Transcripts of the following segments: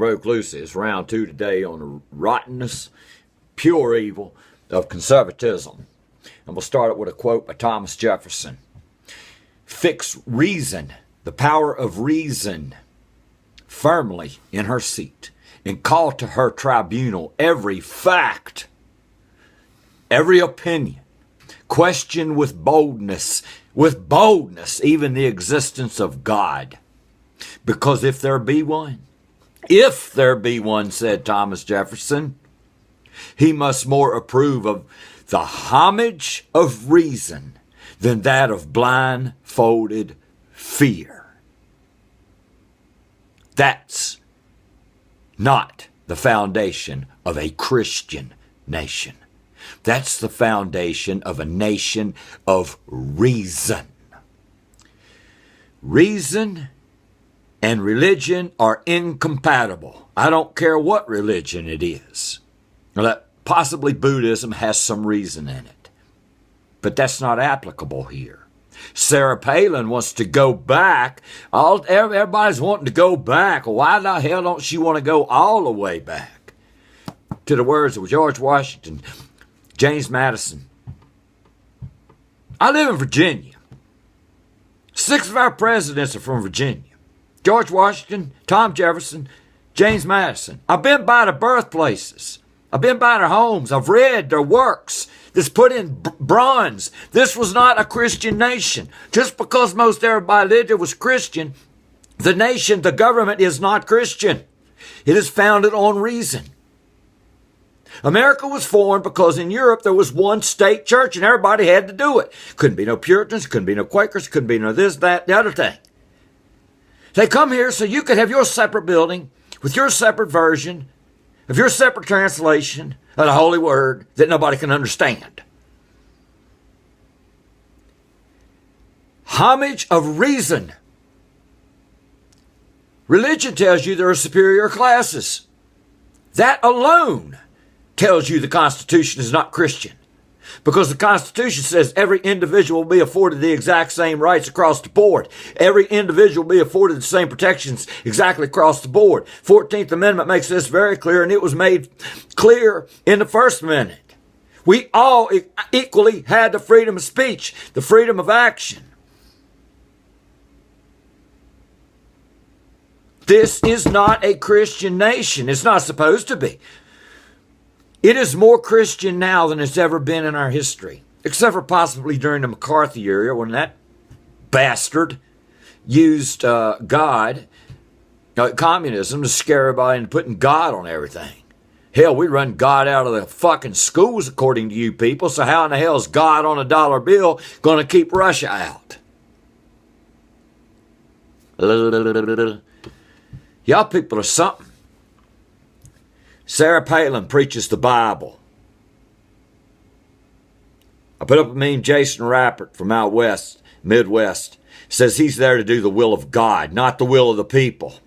Broke loose. It's round 2 today on the rottenness, pure evil of conservatism. And we'll start it with a quote by Thomas Jefferson. Fix reason, the power of reason, firmly in her seat, and call to her tribunal every fact, every opinion. Question with boldness, even the existence of God. Because if there be one, said Thomas Jefferson, he must more approve of the homage of reason than that of blindfolded fear. That's not the foundation of a Christian nation. That's the foundation of a nation of reason. Reason and religion are incompatible. I don't care what religion it is. Possibly Buddhism has some reason in it. But that's not applicable here. Sarah Palin wants to go back. Everybody's wanting to go back. Why the hell don't she want to go all the way back? To the words of George Washington, James Madison. I live in Virginia. 6 of our presidents are from Virginia. George Washington, Tom Jefferson, James Madison. I've been by their birthplaces. I've been by their homes. I've read their works that's put in bronze. This was not a Christian nation. Just because most everybody lived there was Christian, the nation, the government is not Christian. It is founded on reason. America was formed because in Europe there was one state church and everybody had to do it. Couldn't be no Puritans, couldn't be no Quakers, couldn't be no this, that, the other thing. They come here so you could have your separate building with your separate version of your separate translation of the Holy Word that nobody can understand. Homage of reason. Religion tells you there are superior classes. That alone tells you the Constitution is not Christian. Because the Constitution says every individual will be afforded the exact same rights across the board. Every individual will be afforded the same protections exactly across the board. 14th Amendment makes this very clear, and it was made clear in the First Amendment. We all equally had the freedom of speech, the freedom of action. This is not a Christian nation. It's not supposed to be. It is more Christian now than it's ever been in our history, except for possibly during the McCarthy era when that bastard used communism to scare everybody into putting God on everything. Hell, we run God out of the fucking schools according to you people, so how in the hell is God on a dollar bill going to keep Russia out? Y'all people are something. Sarah Palin preaches the Bible. I put up a meme, Jason Rappert from out west, Midwest, says he's there to do the will of God, not the will of the people.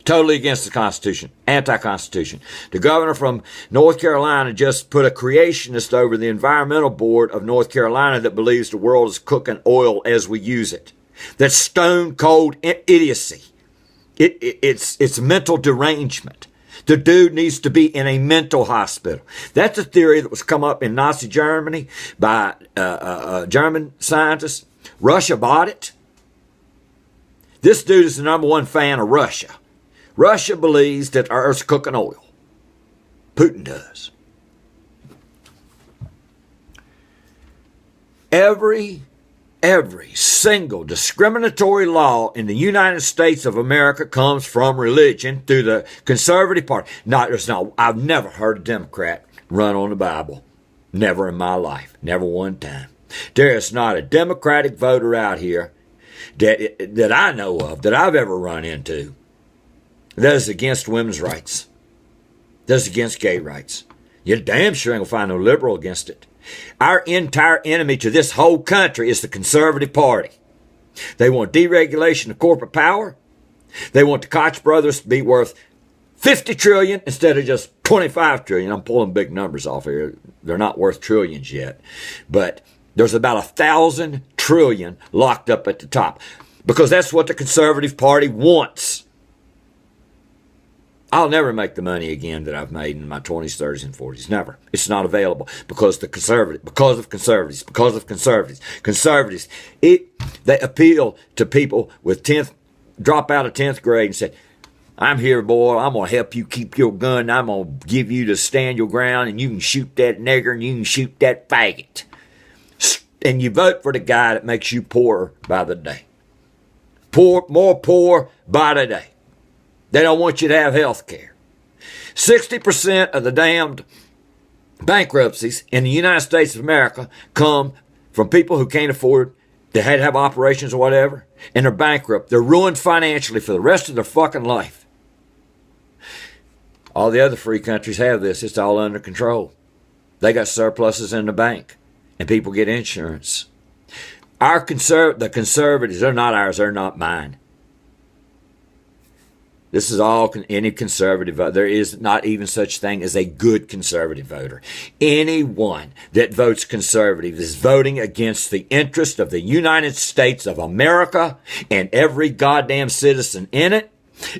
Totally against the Constitution, anti-Constitution. The governor from North Carolina just put a creationist over the Environmental Board of North Carolina that believes the world is cooking oil as we use it. That's stone cold idiocy. It's mental derangement. The dude needs to be in a mental hospital. That's a theory that was come up in Nazi Germany by German scientists. Russia bought it. This dude is the #1 fan of Russia. Russia believes that the earth's cooking oil. Putin does. Every single discriminatory law in the United States of America comes from religion through the Conservative Party. I've never heard a Democrat run on the Bible. Never in my life. Never one time. There is not a Democratic voter out here that I know of, that I've ever run into, that is against women's rights. That is against gay rights. You damn sure ain't gonna find no liberal against it. Our entire enemy to this whole country is the Conservative Party. They want deregulation of corporate power. They want the Koch brothers to be worth $50 trillion instead of just $25 trillion. I'm pulling big numbers off here. They're not worth trillions yet. But there's about 1,000 trillion locked up at the top. Because that's what the Conservative Party wants. I'll never make the money again that I've made in my 20s, 30s, and 40s. Never. It's not available because of conservatives. Conservatives, they appeal to people with drop out of 10th grade and say, I'm here, boy. I'm going to help you keep your gun. I'm going to give you to stand your ground, and you can shoot that nigger and you can shoot that faggot. And you vote for the guy that makes you poorer by the day. More poor by the day. They don't want you to have health care. 60% of the damned bankruptcies in the United States of America come from people who can't afford, they had to have operations or whatever, and they're bankrupt. They're ruined financially for the rest of their fucking life. All the other free countries have this. It's all under control. They got surpluses in the bank, and people get insurance. The conservatives, they're not ours, they're not mine. This is all any conservative vote. There is not even such thing as a good conservative voter. Anyone that votes conservative is voting against the interest of the United States of America and every goddamn citizen in it,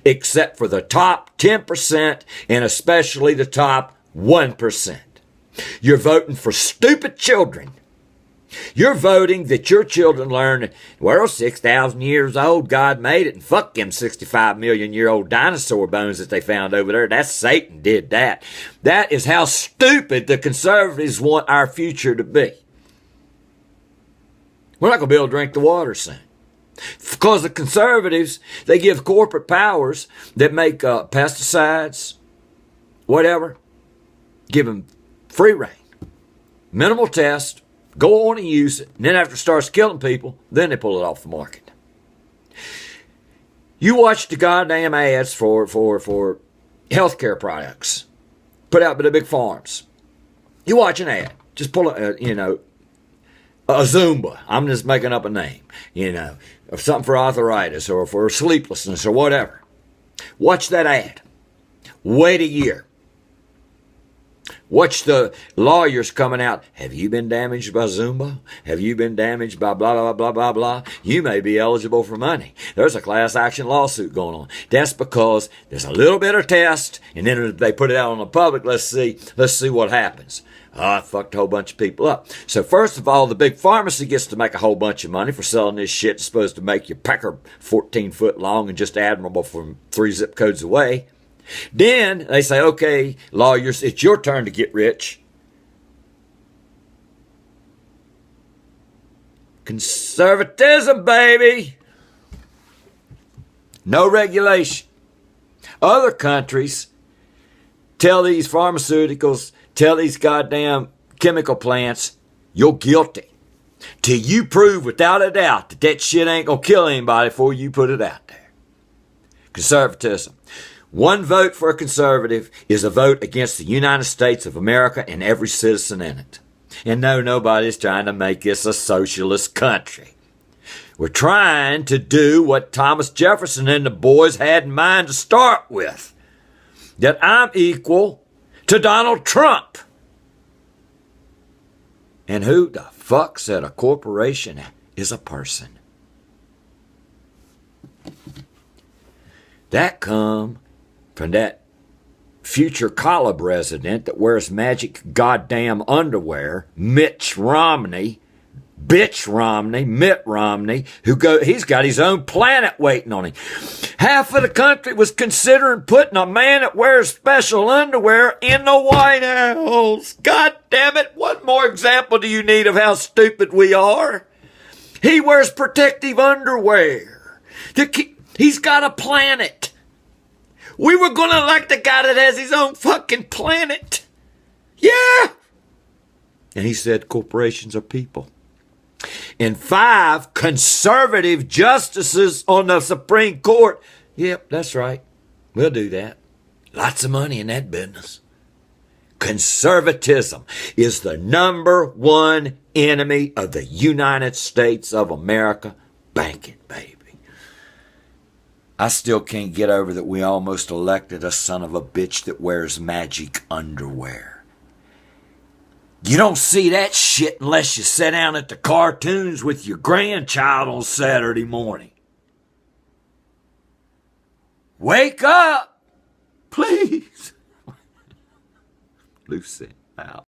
except for the top 10% and especially the top 1%. You're voting for stupid children. You're voting that your children learn, well, 6,000 years old, God made it, and fuck them 65 million year old dinosaur bones that they found over there. That's Satan did that. That is how stupid the conservatives want our future to be. We're not going to be able to drink the water soon. Because the conservatives, they give corporate powers that make pesticides, whatever, give them free reign, minimal test, go on and use it, and then after it starts killing people, then they pull it off the market. You watch the goddamn ads for healthcare products put out by the big farms. You watch an ad, just pull a Zumba. I'm just making up a name, of something for arthritis or for sleeplessness or whatever. Watch that ad. Wait a year. Watch the lawyers coming out. Have you been damaged by Zumba? Have you been damaged by blah, blah, blah, blah, blah? You may be eligible for money. There's a class action lawsuit going on. That's because there's a little bit of test, and then they put it out on the public. Let's see what happens. I fucked a whole bunch of people up. So first of all, the big pharmacy gets to make a whole bunch of money for selling this shit that's supposed to make your pecker 14 foot long and just admirable from 3 zip codes away. Then they say, okay, lawyers, it's your turn to get rich. Conservatism, baby. No regulation. Other countries tell these pharmaceuticals, tell these goddamn chemical plants, you're guilty. Till you prove without a doubt that that shit ain't gonna kill anybody before you put it out there. Conservatism. One vote for a conservative is a vote against the United States of America and every citizen in it. And no, nobody's trying to make this a socialist country. We're trying to do what Thomas Jefferson and the boys had in mind to start with. That I'm equal to Donald Trump. And who the fuck said a corporation is a person? That come from that future college resident that wears magic goddamn underwear, Mitt Romney, he's got his own planet waiting on him. Half of the country was considering putting a man that wears special underwear in the White House. God damn it, what more example do you need of how stupid we are? He wears protective underwear. He's got a planet. We were going to elect the guy that has his own fucking planet. Yeah. And he said corporations are people. And 5 conservative justices on the Supreme Court. Yep, that's right. We'll do that. Lots of money in that business. Conservatism is the #1 enemy of the United States of America. Bank it, baby. I still can't get over that we almost elected a son of a bitch that wears magic underwear. You don't see that shit unless you sit down at the cartoons with your grandchild on Saturday morning. Wake up, please. Lucy out.